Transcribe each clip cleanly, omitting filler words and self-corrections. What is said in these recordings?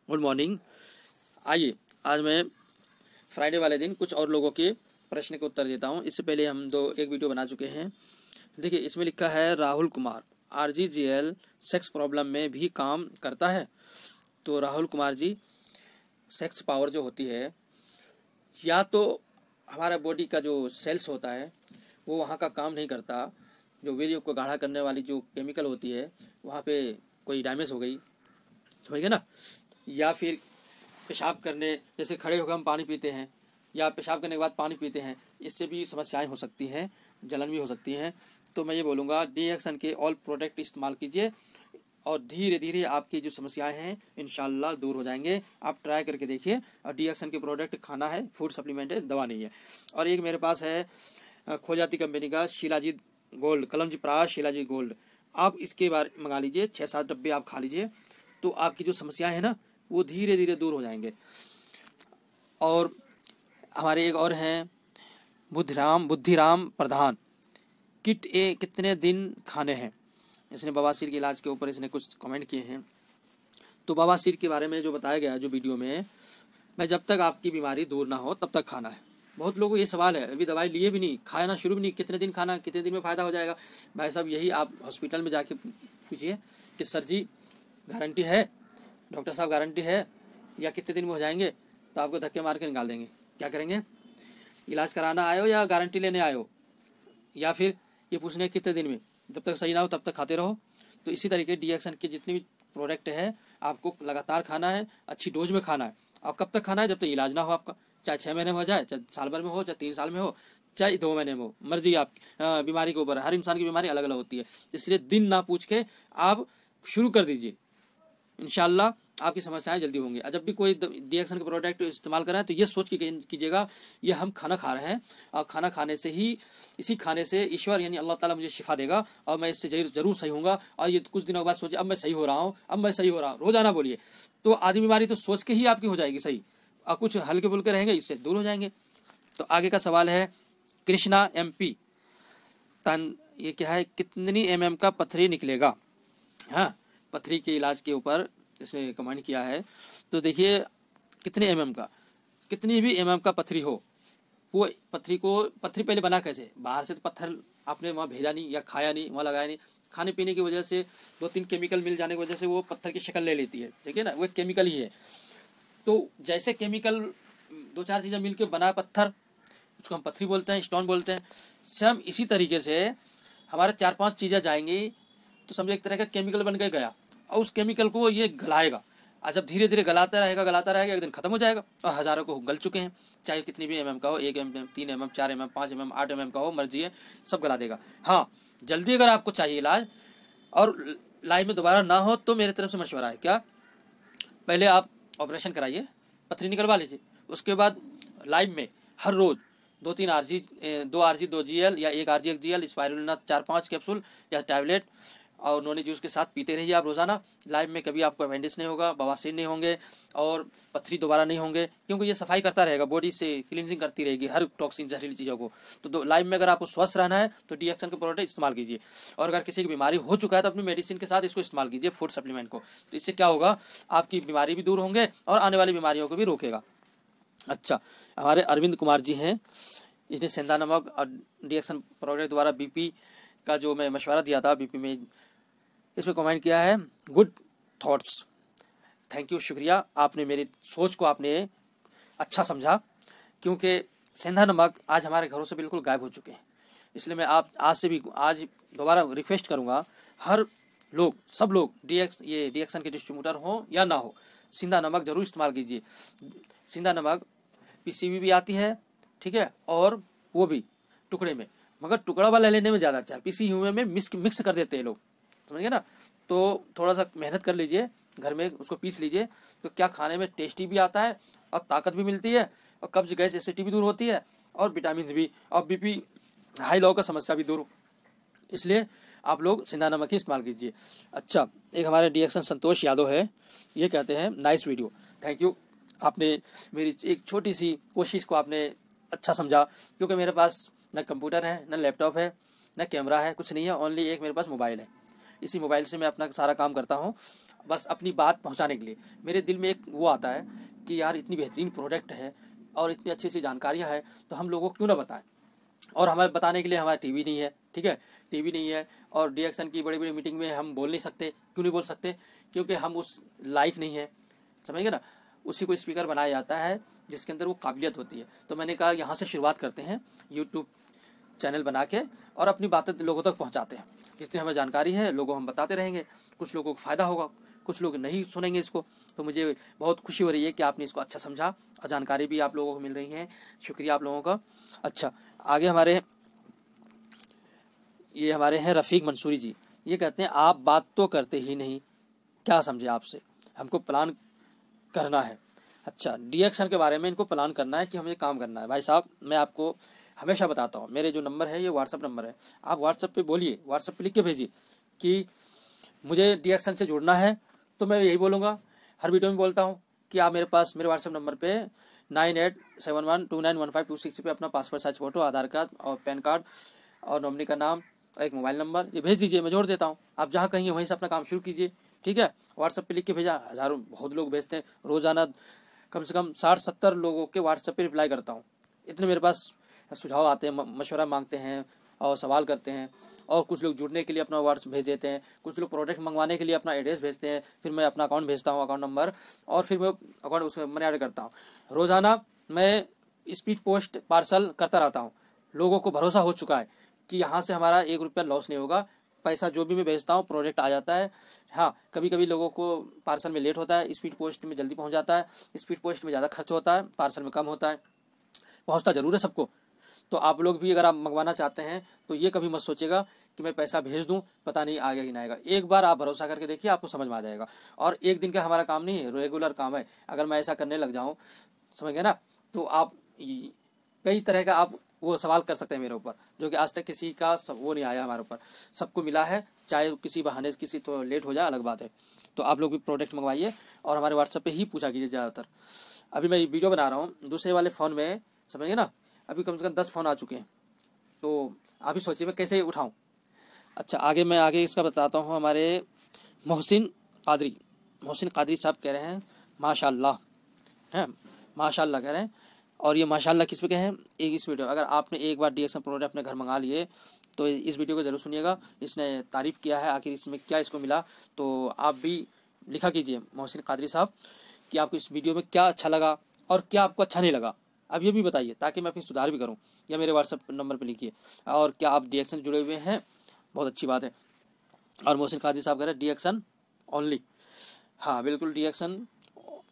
Good morning. आइए आज मैं फ्राइडे वाले दिन कुछ और लोगों के प्रश्न के उत्तर देता हूं। इससे पहले हम एक वीडियो बना चुके हैं। देखिए, इसमें लिखा है Rahul Kumar RGGL sex problem में भी काम करता है। तो राहुल कुमार जी, सेक्स पावर जो होती है, या तो हमारा बॉडी का जो सेल्स होता है वो वहाँ का काम नहीं करता, जो वीर्य को गाढ़ा करने वाली जो केमिकल होती है वहाँ पे कोई डैमेज हो गई, समझ गए ना। या फिर पेशाब करने, जैसे खड़े होकर हम पानी पीते हैं या पेशाब करने के बाद पानी पीते हैं, इससे भी समस्याएं हो सकती हैं, जलन भी हो सकती हैं। तो मैं ये बोलूँगा डीएक्सन के ऑल प्रोडक्ट इस्तेमाल कीजिए और धीरे धीरे आपकी जो समस्याएं हैं इंशाल्लाह दूर हो जाएंगे। आप ट्राई करके देखिए। और डीएक्सन के प्रोडक्ट खाना है, फूड सप्लीमेंट है, दवा नहीं है। और एक मेरे पास है खोजाती कंपनी का शिलाजीत गोल्ड, कलमजी प्राश शिलाजीत गोल्ड। आप इसके बारे मंगा लीजिए, 6-7 डब्बे आप खा लीजिए, तो आपकी जो समस्याएं हैं ना वो धीरे धीरे दूर हो जाएंगे। और हमारे एक और हैं बुद्धिराम प्रधान, किट ए कितने दिन खाने हैं। इसने बवासीर के इलाज के ऊपर इसने कुछ कमेंट किए हैं। तो बवासीर के बारे में जो बताया गया है जो वीडियो में, मैं जब तक आपकी बीमारी दूर ना हो तब तक खाना है। बहुत लोगों को ये सवाल है, अभी दवाई लिए भी नहीं, खाना शुरू भी नहीं, कितने दिन खाना, कितने दिन में फ़ायदा हो जाएगा। भाई साहब, यही आप हॉस्पिटल में जाके पूछिए कि सर जी गारंटी है, डॉक्टर साहब गारंटी है या कितने दिन में हो जाएंगे, तो आपको धक्के मार के निकाल देंगे। क्या करेंगे, इलाज कराना आए हो या गारंटी लेने आए हो, या फिर ये पूछने कितने दिन में, जब तक सही ना हो तब तक खाते रहो। तो इसी तरीके डीएक्सन के जितने भी प्रोडक्ट है आपको लगातार खाना है, अच्छी डोज में खाना है। और कब तक खाना है, जब तक इलाज ना हो आपका, चाहे 6 महीने में हो जाए, चाहे साल भर में हो, चाहे 3 साल में हो, चाहे 2 महीने में हो, मर्जी आपकी। बीमारी के ऊपर, हर इंसान की बीमारी अलग अलग होती है, इसलिए दिन ना पूछ के आप शुरू कर दीजिए, इंशाल्लाह आपकी समस्याएं जल्दी होंगी। जब भी कोई डीएक्सन के प्रोडक्ट इस्तेमाल कर रहे हैं तो ये सोच के कीजिएगा ये हम खाना खा रहे हैं और खाना खाने से ही, इसी खाने से ईश्वर यानी अल्लाह ताला मुझे शिफा देगा और मैं इससे जरूर सही होऊंगा। और ये कुछ दिनों के बाद सोचे अब मैं सही हो रहा हूँ, अब मैं सही हो रहा हूँ, रोजाना बोलिए, तो आधी बीमारी तो सोच के ही आपकी हो जाएगी सही, और कुछ हल्के फुल्के रहेंगे इससे दूर हो जाएंगे। तो आगे का सवाल है कृष्णा MP, ये क्या है, कितनी MM का पथरी निकलेगा। हाँ, पथरी के इलाज के ऊपर इसने कमेंट किया है। तो देखिए, कितने MM का, कितनी भी MM का पथरी हो, वो पथरी पहले बना कैसे, बाहर से तो पत्थर आपने वहाँ भेजा नहीं या खाया नहीं, वहाँ लगाया नहीं, खाने पीने की वजह से 2-3 केमिकल मिल जाने की वजह से वो पत्थर की शक्ल ले लेती है, ठीक है ना, वो एक केमिकल ही है। तो जैसे केमिकल 2-4 चीज़ें मिल के बना पत्थर, उसको हम पथरी बोलते हैं, स्टोन बोलते हैं। सेम इसी तरीके से हमारे 4-5 चीज़ें जाएंगी तो समझो एक तरह का केमिकल बन के गया, और उस केमिकल को ये गलाएगा, और जब धीरे धीरे गलाता रहेगा, एक दिन खत्म हो जाएगा। और हज़ारों को गल चुके हैं, चाहे कितनी भी MM का हो, 1 MM, 3 MM, 4 MM, 5 MM, 8 MM का हो, मर्जी है, सब गला देगा। हाँ, जल्दी अगर आपको चाहिए इलाज और लाइफ में दोबारा ना हो तो मेरे तरफ से मशवरा है, क्या, पहले आप ऑपरेशन कराइए, पथरी निकलवा लीजिए, उसके बाद लाइफ में हर रोज़ 2-3 RG, 2 RG 2 GL या 1 RG 1 GL स्पाइरुलिना 4-5 कैप्सूल या टैबलेट और नॉनी जूस के साथ पीते रहिए आप रोज़ाना। लाइफ में कभी आपको अपेंडिक्स नहीं होगा, बवासीर नहीं होंगे और पथरी दोबारा नहीं होंगे, क्योंकि ये सफाई करता रहेगा, बॉडी से क्लींजिंग करती रहेगी हर टॉक्सिन जहरीली चीज़ों को। तो लाइफ में अगर आपको स्वस्थ रहना है तो डीएक्सन के प्रोडक्ट इस्तेमाल कीजिए। और अगर किसी की बीमारी हो चुका है तो अपनी मेडिसिन के साथ इसको इस्तेमाल कीजिए, फूड सप्लीमेंट को। तो इससे क्या होगा, आपकी बीमारी भी दूर होंगे और आने वाली बीमारियों को भी रोकेगा। अच्छा, हमारे अरविंद कुमार जी हैं, इसने सेंधा नमक और डीएक्सन प्रोडक्ट द्वारा BP का जो मैं मशवरा दिया था, BP में इसमें कमेंट किया है, गुड थॉट्स, थैंक यू, शुक्रिया, आपने मेरी सोच को आपने अच्छा समझा। क्योंकि सेंधा नमक आज हमारे घरों से बिल्कुल गायब हो चुके हैं, इसलिए मैं आज दोबारा रिक्वेस्ट करूंगा, हर लोग, सब लोग ये डीएक्सन के डिस्ट्रीब्यूटर हो या ना हो, सेंधा नमक जरूर इस्तेमाल कीजिए। सेंधा नमक PCB भी आती है, ठीक है, और वो भी टुकड़े में, मगर टुकड़ा वाला लेने में ज़्यादा अच्छा है, पिसी हुए में मिक्स कर देते हैं लोग, समझिए ना। तो थोड़ा सा मेहनत कर लीजिए, घर में उसको पीस लीजिए, तो क्या खाने में टेस्टी भी आता है और ताकत भी मिलती है और कब्ज गैस एसिडिटी भी दूर होती है और विटामिन भी, और BP हाई लो का समस्या भी दूर। इसलिए आप लोग सेंधा नमक ही इस्तेमाल कीजिए। अच्छा, एक हमारे डीएक्सन संतोष यादव है, ये कहते हैं नाइस वीडियो, थैंक यू, आपने मेरी एक छोटी सी कोशिश को आपने अच्छा समझा। क्योंकि मेरे पास न कंप्यूटर है, न लैपटॉप है, न कैमरा है, कुछ नहीं है, ओनली एक मेरे पास मोबाइल है। इसी मोबाइल से मैं अपना सारा काम करता हूँ। बस अपनी बात पहुंचाने के लिए। मेरे दिल में एक वो आता है कि यार इतनी बेहतरीन प्रोडक्ट है और इतनी अच्छी अच्छी जानकारियाँ हैं, तो हम लोगों को क्यों ना बताएं। और हमारे बताने के लिए हमारा टीवी नहीं है, ठीक है, टीवी नहीं है, और डीएक्शन की बड़ी बड़ी मीटिंग में हम बोल नहीं सकते। क्यों नहीं बोल सकते? क्योंकि हम उस लायक नहीं है, समझिए ना। उसी को स्पीकर बनाया जाता है जिसके अंदर वो काबिलियत होती है। तो मैंने कहा यहाँ से शुरुआत करते हैं, यूट्यूब चैनल बना के, और अपनी बातें लोगों तक पहुँचाते हैं। जितनी हमें जानकारी है लोगों हम बताते रहेंगे, कुछ लोगों को फ़ायदा होगा, कुछ लोग नहीं सुनेंगे इसको। तो मुझे बहुत खुशी हो रही है कि आपने इसको अच्छा समझा और जानकारी भी आप लोगों को मिल रही है। शुक्रिया आप लोगों का। अच्छा, आगे हमारे हैं रफ़ीक मंसूरी जी। ये कहते हैं आप बात तो करते ही नहीं, क्या समझे आपसे, हमको प्लान करना है। अच्छा, डीएक्शन के बारे में इनको प्लान करना है कि हमें काम करना है। भाई साहब, मैं आपको हमेशा बताता हूँ, मेरे जो नंबर है ये व्हाट्सअप नंबर है, आप व्हाट्सअप पे बोलिए, व्हाट्सअप पे लिख के भेजिए कि मुझे डीएक्शन से जुड़ना है। तो मैं यही बोलूँगा, हर वीडियो में बोलता हूँ कि आप मेरे व्हाट्सअप नंबर पे 9871291526 पे अपना पासपोर्ट साइज फ़ोटो, आधार कार्ड और पैन कार्ड और नॉमिनी का नाम और एक मोबाइल नंबर ये भेज दीजिए, मैं जोड़ देता हूँ। आप जहाँ कहीं वहीं से अपना काम शुरू कीजिए, ठीक है। व्हाट्सअप पे लिख के भेजा, हज़ारों बहुत लोग भेजते हैं रोज़ाना, कम से कम 60-70 लोगों के व्हाट्सएप पे रिप्लाई करता हूँ। इतने मेरे पास सुझाव आते हैं, मशवरा मांगते हैं और सवाल करते हैं। और कुछ लोग जुड़ने के लिए अपना व्हाट्सएप भेज देते हैं, कुछ लोग प्रोडक्ट मंगवाने के लिए अपना एड्रेस भेजते हैं, फिर मैं अपना अकाउंट भेजता हूँ, अकाउंट नंबर, और फिर मैं अकाउंट उसको मनी ऑर्डर करता हूँ। रोज़ाना मैं स्पीड पोस्ट पार्सल करता रहता हूँ। लोगों को भरोसा हो चुका है कि यहाँ से हमारा 1 रुपया लॉस नहीं होगा। पैसा जो भी मैं भेजता हूँ प्रोडक्ट आ जाता है। हाँ, कभी कभी लोगों को पार्सल में लेट होता है, स्पीड पोस्ट में जल्दी पहुँच जाता है। स्पीड पोस्ट में ज़्यादा खर्च होता है, पार्सल में कम होता है। पहुँचता ज़रूर है सबको। तो आप लोग भी अगर आप मंगवाना चाहते हैं तो ये कभी मत सोचिएगा कि मैं पैसा भेज दूं, पता नहीं आएगा कि नहीं आएगा। एक बार आप भरोसा करके देखिए, आपको समझ में आ जाएगा। और एक दिन का हमारा काम नहीं है, रेगुलर काम है। अगर मैं ऐसा करने लग जाऊँ, समझ गए ना, तो आप कई तरह का आप वो सवाल कर सकते हैं मेरे ऊपर, जो कि आज तक किसी का वो नहीं आया हमारे ऊपर, सबको मिला है। चाहे किसी बहाने से किसी तो लेट हो जाए, अलग बात है। तो आप लोग भी प्रोडक्ट मंगवाइए और हमारे व्हाट्सएप पे ही पूछा कीजिए ज़्यादातर। अभी मैं वीडियो बना रहा हूँ दूसरे वाले फ़ोन में, समझिए ना, अभी कम से कम 10 फ़ोन आ चुके हैं। तो आप ही सोचिए मैं कैसे उठाऊँ। अच्छा, आगे इसका बताता हूँ। हमारे मोहसिन कादरी साहब कह रहे हैं माशाल्लाह, हैं माशाल्लाह कह रहे हैं। और ये माशाल्लाह किस पे कहे हैं, एक इस वीडियो, अगर आपने एक बार डीएक्शन प्रोडक्ट अपने घर मंगा लिए तो इस वीडियो को ज़रूर सुनिएगा। इसने तारीफ़ किया है, आखिर इसमें क्या इसको मिला। तो आप भी लिखा कीजिए मोहसिन कादरी साहब कि आपको इस वीडियो में क्या अच्छा लगा और क्या आपको अच्छा नहीं लगा। अब ये भी बताइए ताकि मैं अपनी सुधार भी करूँ, या मेरे व्हाट्सएप नंबर पर लिखिए। और क्या आप डीएक्शन जुड़े हुए हैं, बहुत अच्छी बात है। और मोहसिन कादरी साहब कह रहे हैं डीएक्शन ओनली। हाँ बिल्कुल, डीएक्शन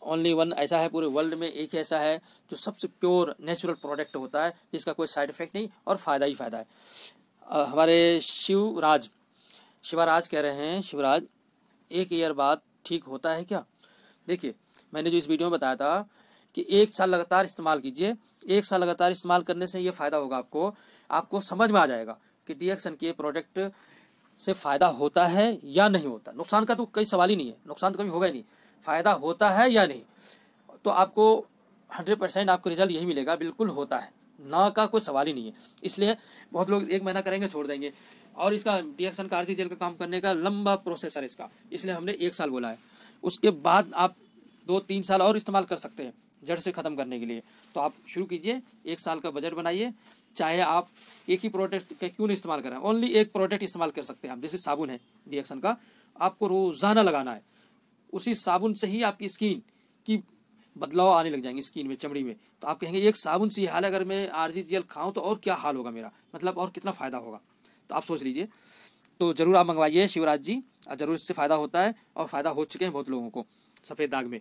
ओनली वन ऐसा है, पूरे वर्ल्ड में एक ऐसा है जो सबसे प्योर नेचुरल प्रोडक्ट होता है, जिसका कोई साइड इफेक्ट नहीं और फ़ायदा ही फ़ायदा है। हमारे शिवराज कह रहे हैं, शिवराज, 1 ईयर बाद ठीक होता है क्या? देखिए, मैंने जो इस वीडियो में बताया था कि 1 साल लगातार इस्तेमाल कीजिए। 1 साल लगातार इस्तेमाल करने से ये फ़ायदा होगा, आपको समझ में आ जाएगा कि डीएक्शन के प्रोडक्ट से फ़ायदा होता है या नहीं होता। नुकसान का तो कोई सवाल ही नहीं है, नुकसान तो कभी होगा ही नहीं। फ़ायदा होता है या नहीं, तो आपको 100% आपको रिजल्ट यही मिलेगा, बिल्कुल होता है, ना का कोई सवाल ही नहीं है। इसलिए बहुत लोग 1 महीना करेंगे छोड़ देंगे, और इसका डीएक्शन का आरजी जेल का काम करने का लंबा प्रोसेसर है इसका, इसलिए हमने 1 साल बोला है। उसके बाद आप 2-3 साल और इस्तेमाल कर सकते हैं जड़ से ख़त्म करने के लिए। तो आप शुरू कीजिए, 1 साल का बजट बनाइए। चाहे आप एक ही प्रोडक्ट का क्यों नहीं इस्तेमाल करें, ओनली एक प्रोडक्ट इस्तेमाल कर सकते हैं आप। जैसे साबुन है डीएक्शन का, आपको रोज़ाना लगाना है। उसी साबुन से ही आपकी स्किन की बदलाव आने लग जाएंगे, स्किन में, चमड़ी में। तो आप कहेंगे एक साबुन से हाल है, अगर मैं आरजी जेल खाऊं तो और क्या हाल होगा मेरा, मतलब और कितना फ़ायदा होगा। तो आप सोच लीजिए। तो ज़रूर आप मंगवाइए शिवराज जी, ज़रूर इससे फ़ायदा होता है और फ़ायदा हो चुके हैं बहुत लोगों को। सफ़ेद दाग में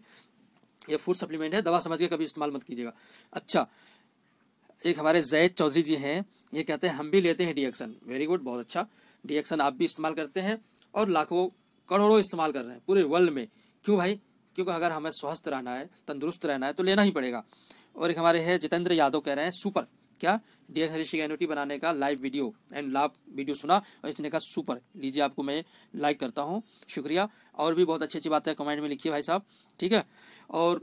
ये फूड सप्लीमेंट है, दवा समझ के कभी इस्तेमाल मत कीजिएगा। अच्छा, एक हमारे जैद चौधरी जी हैं, ये कहते हैं हम भी लेते हैं डीएक्शन। वेरी गुड, बहुत अच्छा। डीएक्शन आप भी इस्तेमाल करते हैं और लाखों करोड़ों इस्तेमाल कर रहे हैं पूरे वर्ल्ड में। क्यों भाई? क्योंकि अगर हमें स्वस्थ रहना है, तंदुरुस्त रहना है तो लेना ही पड़ेगा। और एक हमारे हैं जितेंद्र यादव, कह रहे हैं सुपर, क्या डीएक्शन एन्युटी बनाने का लाइव वीडियो एंड लाभ वीडियो सुना और इसने कहा सुपर। लीजिए, आपको मैं लाइक करता हूँ, शुक्रिया। और भी बहुत अच्छी अच्छी बातें कमेंट में लिखिए भाई साहब, ठीक है। और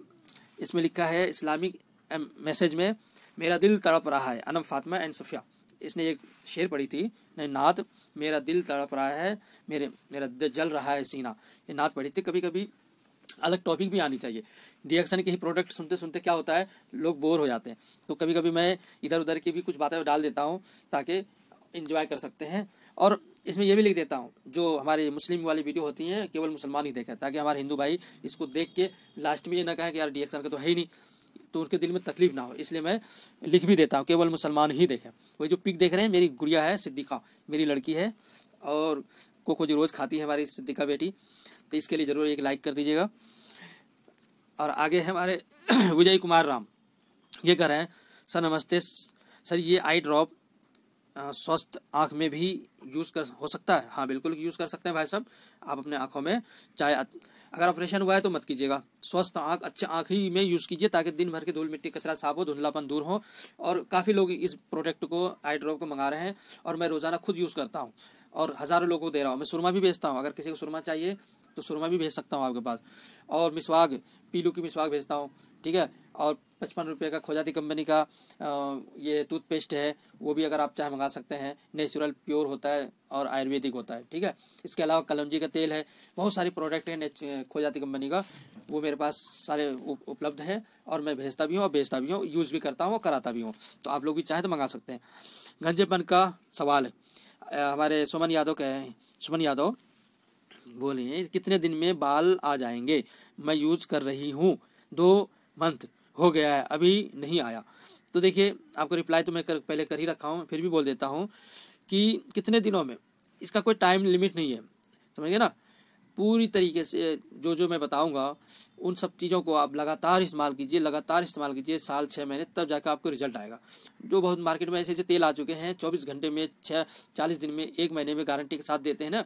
इसमें लिखा है इस्लामिक मैसेज में, मेरा दिल तड़प रहा है, अनम फातिमा एंड सफिया। इसने एक शेर पढ़ी थी, नहीं नात मेरा दिल तड़प रहा है, मेरा जल रहा है सीना, ये नात पढ़ी थी। कभी कभी अलग टॉपिक भी आनी चाहिए। रिएक्शन के ही प्रोडक्ट सुनते सुनते क्या होता है, लोग बोर हो जाते हैं। तो कभी कभी मैं इधर उधर की भी कुछ बातें डाल देता हूँ ताकि एंजॉय कर सकते हैं। और इसमें यह भी लिख देता हूँ, जो हमारे मुस्लिम वाली वीडियो होती हैं केवल मुसलमान ही देखें, ताकि हमारे हिंदू भाई इसको देख के लास्ट में ये ना कहें कि यार रिएक्शन का तो है ही नहीं, तो उनके दिल में तकलीफ ना हो, इसलिए मैं लिख भी देता हूँ केवल मुसलमान ही देखें। वही जो पिक देख रहे हैं, मेरी गुड़िया है सिद्दीक़ा, मेरी लड़की है, और कोको जो रोज़ खाती है हमारी सिद्दीक़ा बेटी, तो इसके लिए ज़रूर एक लाइक कर दीजिएगा। और आगे है हमारे विजय कुमार राम, ये कह रहे हैं सर नमस्ते सर, ये आई ड्रॉप स्वस्थ आँख में भी यूज़ कर हो सकता है? हाँ बिल्कुल यूज़ कर सकते हैं भाई साहब, आप अपने आँखों में, चाहे अगर ऑपरेशन हुआ है तो मत कीजिएगा, स्वस्थ आँख अच्छे आँख ही में यूज़ कीजिए, ताकि दिन भर के धूल मिट्टी कचरा साफ हो, धुंधलापन दूर हो। और काफ़ी लोग इस प्रोडक्ट को, आई ड्रॉप को मंगा रहे हैं, और मैं रोज़ाना खुद यूज़ करता हूँ और हज़ारों लोगों को दे रहा हूँ। मैं सुरमा भी बेचता हूँ, अगर किसी को सुरमा चाहिए तो सुरमा भी भेज सकता हूँ आपके पास। और मिसवाक, पीलू की मिसवाक भेजता हूँ, ठीक है। और 55 रुपये का खोजाती कंपनी का ये टूथपेस्ट है, वो भी अगर आप चाहे मंगा सकते हैं, नेचुरल प्योर होता है और आयुर्वेदिक होता है, ठीक है। इसके अलावा कलौंजी का तेल है, बहुत सारी प्रोडक्ट है खोजाती कंपनी का, वो मेरे पास सारे उपलब्ध है, और मैं भेजता भी हूँ और बेचता भी हूँ, यूज़ भी करता हूँ और कराता भी हूँ। तो आप लोग भी चाहें तो मंगा सकते हैं। गंजेपन का सवाल हमारे सुमन यादव कहे, सुमन यादव बोलिए कितने दिन में बाल आ जाएंगे? मैं यूज़ कर रही हूँ, 2 मंथ हो गया है, अभी नहीं आया। तो देखिए आपको रिप्लाई तो मैं पहले कर ही रखा हूँ, फिर भी बोल देता हूँ कि कितने दिनों में, इसका कोई टाइम लिमिट नहीं है, समझ गए ना। पूरी तरीके से जो मैं बताऊंगा उन सब चीज़ों को आप लगातार इस्तेमाल कीजिए, लगातार इस्तेमाल कीजिए, साल 6 महीने, तब जाकर आपको रिजल्ट आएगा। जो बहुत मार्केट में ऐसे ऐसे तेल आ चुके हैं 24 घंटे में, 40 दिन में, 1 महीने में गारंटी के साथ देते हैं ना,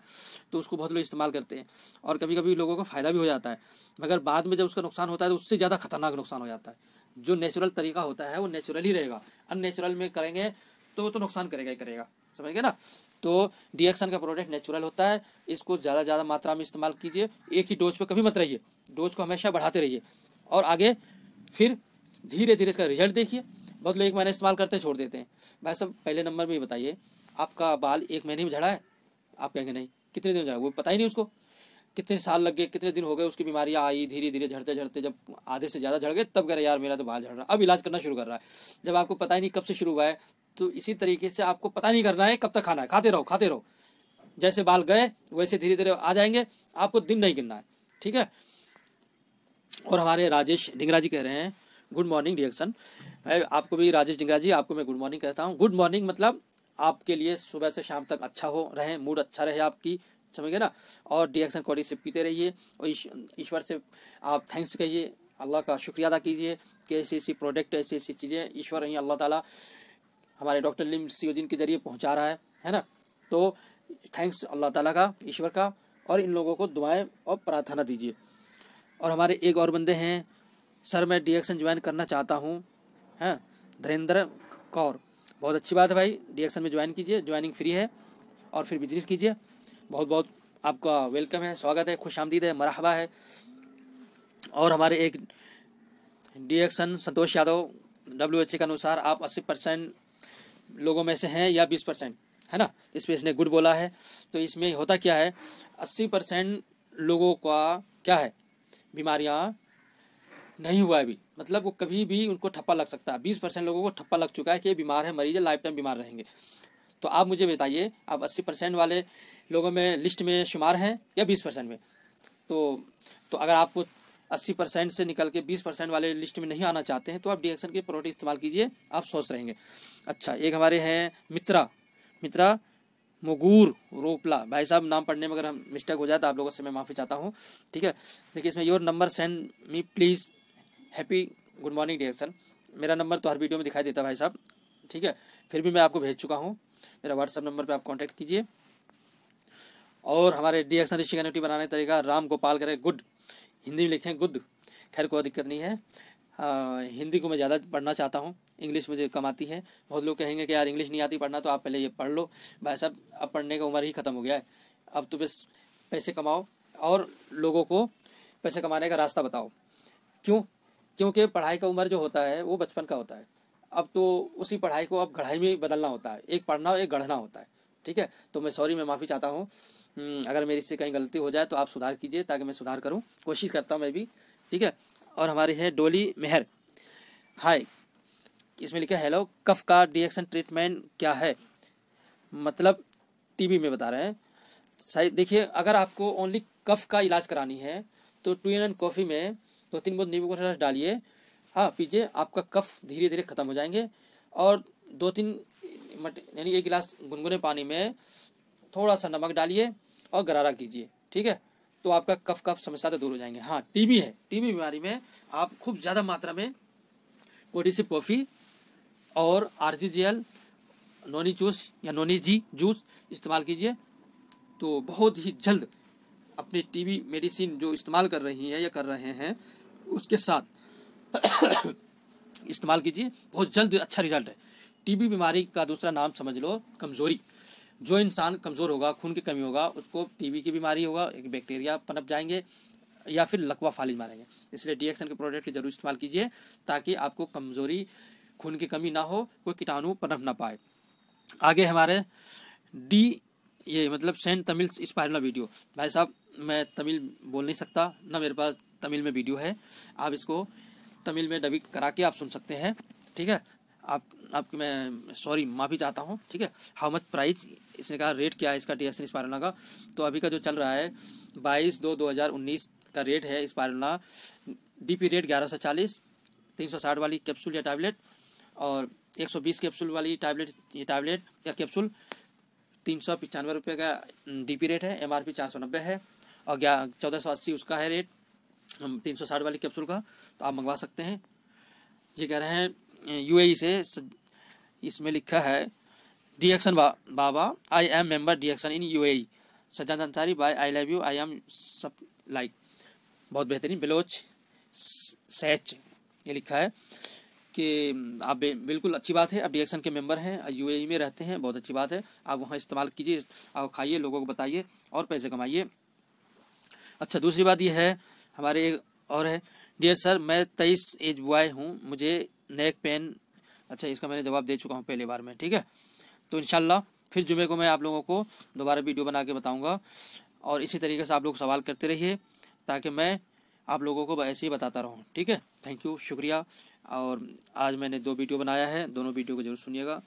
तो उसको बहुत लोग इस्तेमाल करते हैं, और कभी कभी लोगों को फ़ायदा भी हो जाता है, मगर बाद में जब उसका नुकसान होता है तो उससे ज़्यादा खतरनाक नुकसान हो जाता है। जो नेचुरल तरीका होता है वो नेचुरल ही रहेगा, अननेचुरल में करेंगे तो नुकसान करेगा ही करेगा, समझ गए ना। तो रिएक्शन का प्रोडक्ट नेचुरल होता है, इसको ज़्यादा मात्रा में इस्तेमाल कीजिए, एक ही डोज पे कभी मत रहिए, डोज को हमेशा बढ़ाते रहिए, और आगे फिर धीरे धीरे इसका रिजल्ट देखिए। बहुत लोग 1 महीना इस्तेमाल करते हैं छोड़ देते हैं। भाई साहब पहले नंबर में ही बताइए, आपका बाल 1 महीने में झड़ा है? आप कहेंगे नहीं, कितने दिन झड़ा, वो पता ही नहीं उसको, कितने साल लग गए, कितने दिन हो गए, उसकी बीमारियाँ आई, धीरे धीरे झड़ते झड़ते जब आधे से ज़्यादा झड़ गए तब कह रहे यार मेरा तो बाल झड़ रहा, अब इलाज करना शुरू कर रहा है। जब आपको पता ही नहीं कब से शुरू हुआ है, तो इसी तरीके से आपको पता नहीं करना है कब तक खाना है, खाते रहो, जैसे बाल गए वैसे धीरे धीरे आ जाएंगे, आपको दिन नहीं गिनना है, ठीक है। और हमारे राजेश डिंगरा जी कह रहे हैं गुड मॉर्निंग रिएक्शन। आपको भी राजेश डिंगरा जी, आपको मैं गुड मॉर्निंग कहता हूँ। गुड मॉर्निंग मतलब आपके लिए सुबह से शाम तक अच्छा हो रहे, मूड अच्छा रहे आपकी, समझ गए ना। और रिएक्शन क्वालिटी से पीते रहिए, और ईश्वर से आप थैंक्स कहिए, अल्लाह का शुक्रिया अदा कीजिए कि ऐसी ऐसी प्रोडक्ट, ऐसी ऐसी चीज़ें ईश्वर ही अल्लाह ताला हमारे डॉक्टर लिम सियोजिन के जरिए पहुंचा रहा है ना। तो थैंक्स अल्लाह ताला का, ईश्वर का, और इन लोगों को दुआएं और प्रार्थना दीजिए। और हमारे एक और बंदे हैं, सर मैं रिएक्शन ज्वाइन करना चाहता हूँ, हैं धीरेन्द्र कौर, बहुत अच्छी बात है भाई, रिएक्शन में ज्वाइन कीजिए, ज्वाइनिंग फ्री है, और फिर बिजनेस कीजिए। बहुत बहुत आपका वेलकम है, स्वागत है, खुशामदीद है, मरहबा है। और हमारे एक रिएक्शन संतोष यादव, WHO के अनुसार आप 80% लोगों में से हैं, या 20%, है ना, इस पर इसने गुड बोला है। तो इसमें होता क्या है, 80% लोगों का क्या है, बीमारियां नहीं हुआ है अभी, मतलब वो कभी भी उनको ठप्पा लग सकता है। 20% लोगों को ठप्पा लग चुका है कि ये बीमार है, मरीज है, लाइफ टाइम बीमार रहेंगे। तो आप मुझे बताइए, आप 80% वाले लोगों में लिस्ट में शुमार हैं या 20% में? तो अगर आपको 80% से निकल के 20% वाले लिस्ट में नहीं आना चाहते हैं, तो आप रिएक्शन के प्रोडक्ट इस्तेमाल कीजिए, आप स्वस्थ रहेंगे। अच्छा, एक हमारे हैं मित्रा मुगूर रोपला, भाई साहब नाम पढ़ने में अगर हम मिस्टेक हो जाए तो आप लोगों से मैं माफ़ी चाहता हूँ, ठीक है। देखिए इसमें your number send me please happy good morning reaction, मेरा नंबर तो हर वीडियो में दिखाई देता है भाई साहब, ठीक है, फिर भी मैं आपको भेज चुका हूँ, मेरा व्हाट्सएप नंबर पे आप कांटेक्ट कीजिए। और हमारे रिएक्शन रिश्ते कनेक्टिव बनाने का तरीका, राम गोपाल करे गुड, हिंदी में लिखें गुड, खैर कोई दिक्कत नहीं है। हिंदी को मैं ज़्यादा पढ़ना चाहता हूँ, इंग्लिश मुझे कम आती है। बहुत लोग कहेंगे कि यार इंग्लिश नहीं आती पढ़ना, तो आप पहले ये पढ़ लो। भाई साहब अब पढ़ने का उम्र ही ख़त्म हो गया है, अब तो बस पैसे कमाओ और लोगों को पैसे कमाने का रास्ता बताओ। क्योंकि पढ़ाई का उम्र जो होता है वो बचपन का होता है। अब तो उसी पढ़ाई को अब गढ़ाई में बदलना होता है, एक पढ़ना और एक गढ़ना होता है। ठीक है, तो मैं सॉरी, मैं माफ़ी चाहता हूँ। अगर मेरी से कहीं गलती हो जाए तो आप सुधार कीजिए, ताकि मैं सुधार करूँ, कोशिश करता हूँ मैं भी। ठीक है, और हमारी है डोली मेहर, हाय। इसमें लिखा है हेलो, कफ का डिएक्शन ट्रीटमेंट क्या है, मतलब टीबी में बता रहे हैं। सही, देखिए अगर आपको ओनली कफ का इलाज करानी है तो 2 in 1 कॉफ़ी में 2-3 बूंद नींबू का रस डालिए, हाँ पीजिए, आपका कफ धीरे धीरे ख़त्म हो जाएंगे। और 2-3 यानी 1 गिलास गुनगुने पानी में थोड़ा सा नमक डालिए और गरारा कीजिए। ठीक है, तो आपका कफ समस्या तो दूर हो जाएंगे। हाँ टीबी है, टीबी बीमारी में आप खूब ज़्यादा मात्रा में कोडिसिप कॉफ़ी और RGGL नोनी जूस या नोनी जी जूस इस्तेमाल कीजिए, तो बहुत ही जल्द अपनी टीबी मेडिसिन जो इस्तेमाल कर रही हैं या कर रहे हैं उसके साथ इस्तेमाल कीजिए, बहुत जल्द अच्छा रिजल्ट है। टीबी बीमारी का दूसरा नाम समझ लो कमज़ोरी। जो इंसान कमज़ोर होगा, खून की कमी होगा, उसको टीबी की बीमारी होगा, एक बैक्टीरिया पनप जाएंगे या फिर लकवा फालिज मारेंगे। इसलिए डिएक्शन के प्रोडक्ट की जरूर इस्तेमाल कीजिए, ताकि आपको कमज़ोरी, खून की कमी ना हो, कोई कीटाणु पनप ना पाए। आगे हमारे डी, ये मतलब सेंट तमिल स्पायरना वीडियो। भाई साहब मैं तमिल बोल नहीं सकता, ना मेरे पास तमिल में वीडियो है, आप इसको तमिल में डबिंग करा के आप सुन सकते हैं। ठीक है, आपकी मैं सॉरी माफ़ी चाहता हूँ। ठीक है, हाउ मच प्राइस, इसने कहा रेट क्या है इसका डिएक्शन स्पायरना का। तो अभी का जो चल रहा है 22/2/2019 का रेट है स्पायरना। DP रेट 1140, 360 वाली कैप्सूल या टैबलेट, और 120 कैप्सूल वाली टैबलेट, ये टैबलेट या कैप्सूल 395 रुपये का DP रेट है। MRP 490 है, और 1480 उसका है रेट 360 वाली कैप्सूल का। तो आप मंगवा सकते हैं। ये कह रहे हैं UAE से, इसमें लिखा है डिएक्शन बाबा, आई एम मेंबर डिएक्शन in UAE, Sajjad Ansari bye, I love you, I am सब लाइक, बहुत बेहतरीन बलोच सैच, ये लिखा है कि आप बिल्कुल अच्छी बात है, आप डिएक्शन के मेंबर हैं, UAE में रहते हैं, बहुत अच्छी बात है। आप वहाँ इस्तेमाल कीजिए, आप खाइए, लोगों को बताइए और पैसे कमाइए। अच्छा, दूसरी बात ये है, हमारे एक और है, डियर सर मैं 23 एज बॉय हूँ, मुझे नेक पेन। अच्छा, इसका मैंने जवाब दे चुका हूँ पहली बार में। ठीक है, तो इंशाल्लाह फिर जुमे को मैं आप लोगों को दोबारा वीडियो बना के बताऊँगा, और इसी तरीके से आप लोग सवाल करते रहिए, ताकि मैं आप लोगों को ऐसे ही बताता रहूँ। ठीक है, थैंक यू, शुक्रिया। और आज मैंने 2 वीडियो बनाया है, दोनों वीडियो को ज़रूर सुनिएगा,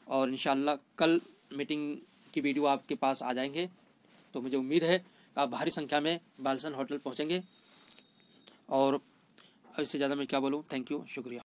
और इंशाल्लाह कल मीटिंग की वीडियो आपके पास आ जाएंगे। तो मुझे उम्मीद है आप भारी संख्या में बालसन होटल पहुंचेंगे, और इससे ज़्यादा मैं क्या बोलूं। थैंक यू, शुक्रिया।